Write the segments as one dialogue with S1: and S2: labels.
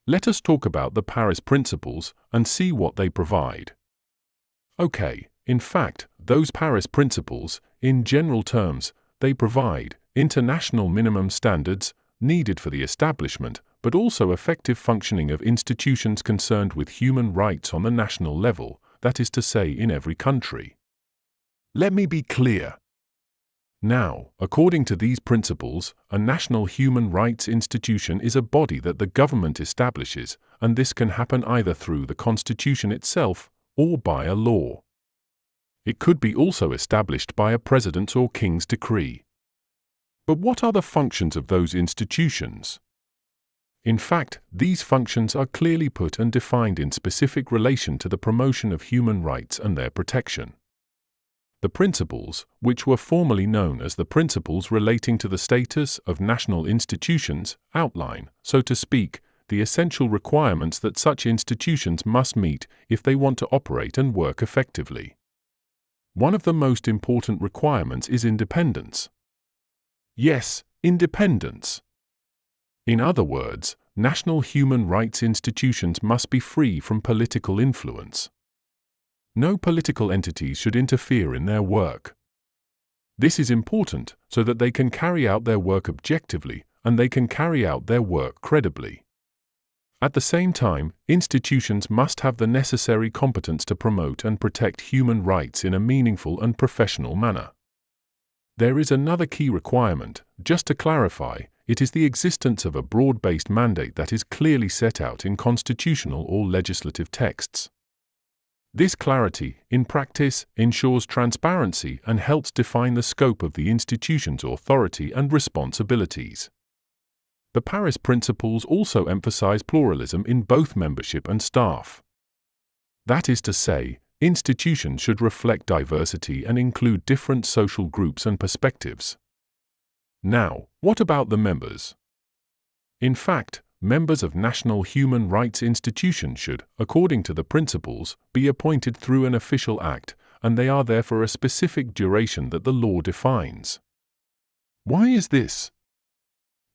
S1: let us talk about the Paris Principles and see what they provide. Okay, in fact, those Paris Principles, in general terms, they provide international minimum standards needed for the establishment, but also effective functioning of institutions concerned with human rights on the national level, that is to say, in every country. Let me be clear. Now, according to these principles, a national human rights institution is a body that the government establishes, and this can happen either through the Constitution itself or by a law. It could be also established by a president's or king's decree. But what are the functions of those institutions? In fact, these functions are clearly put and defined in specific relation to the promotion of human rights and their protection. The principles, which were formerly known as the principles relating to the status of national institutions, outline, so to speak, the essential requirements that such institutions must meet if they want to operate and work effectively. One of the most important requirements is independence. Yes, independence. In other words, national human rights institutions must be free from political influence. No political entities should interfere in their work. This is important so that they can carry out their work objectively and they can carry out their work credibly. At the same time, institutions must have the necessary competence to promote and protect human rights in a meaningful and professional manner. There is another key requirement, just to clarify, it is the existence of a broad-based mandate that is clearly set out in constitutional or legislative texts. This clarity, in practice, ensures transparency and helps define the scope of the institution's authority and responsibilities. The Paris Principles also emphasize pluralism in both membership and staff. That is to say, institutions should reflect diversity and include different social groups and perspectives. Now, what about the members? In fact, members of national human rights institutions should, according to the principles, be appointed through an official act, and they are there for a specific duration that the law defines. Why is this?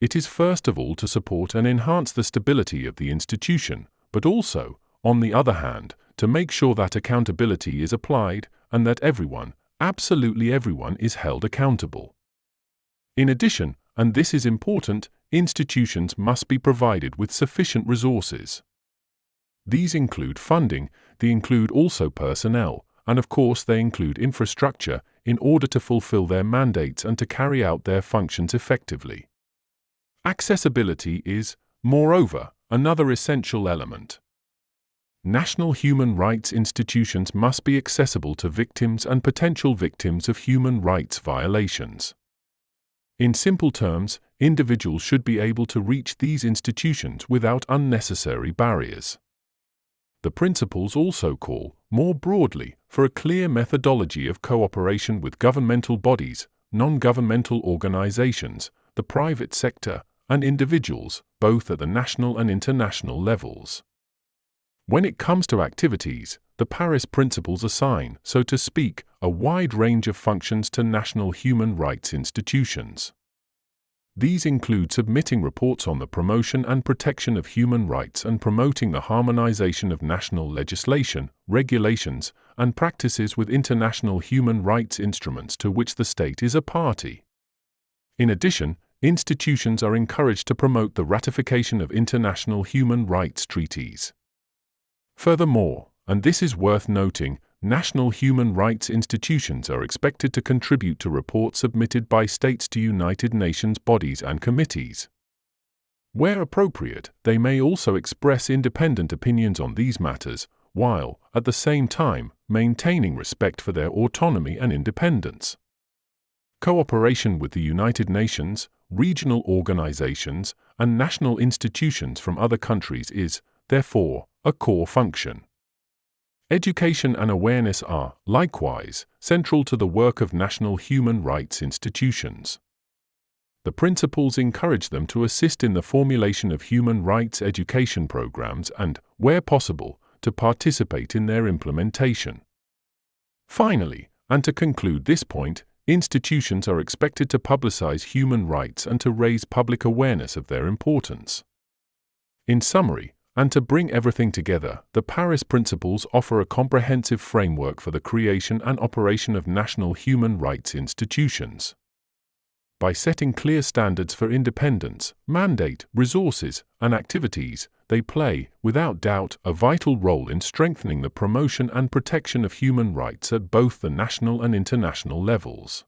S1: It is first of all to support and enhance the stability of the institution, but also, on the other hand, to make sure that accountability is applied and that everyone, absolutely everyone, is held accountable. In addition, and this is important, institutions must be provided with sufficient resources. These include funding, they include also personnel, and of course they include infrastructure in order to fulfill their mandates and to carry out their functions effectively. Accessibility is, moreover, another essential element. National human rights institutions must be accessible to victims and potential victims of human rights violations. In simple terms, individuals should be able to reach these institutions without unnecessary barriers. The principles also call, more broadly, for a clear methodology of cooperation with governmental bodies, non-governmental organizations, the private sector, and individuals, both at the national and international levels. When it comes to activities, the Paris Principles assign, so to speak, a wide range of functions to national human rights institutions. These include submitting reports on the promotion and protection of human rights and promoting the harmonization of national legislation, regulations, and practices with international human rights instruments to which the state is a party. In addition, institutions are encouraged to promote the ratification of international human rights treaties. Furthermore, and this is worth noting, national human rights institutions are expected to contribute to reports submitted by states to United Nations bodies and committees. Where appropriate, they may also express independent opinions on these matters, while, at the same time, maintaining respect for their autonomy and independence. Cooperation with the United Nations, regional organizations, and national institutions from other countries is, therefore, a core function. Education and awareness are, likewise, central to the work of national human rights institutions. The principles encourage them to assist in the formulation of human rights education programs and, where possible, to participate in their implementation. Finally, and to conclude this point, institutions are expected to publicize human rights and to raise public awareness of their importance. In summary, And to bring everything together, the Paris Principles offer a comprehensive framework for the creation and operation of national human rights institutions. By setting clear standards for independence, mandate, resources, and activities, they play, without doubt, a vital role in strengthening the promotion and protection of human rights at both the national and international levels.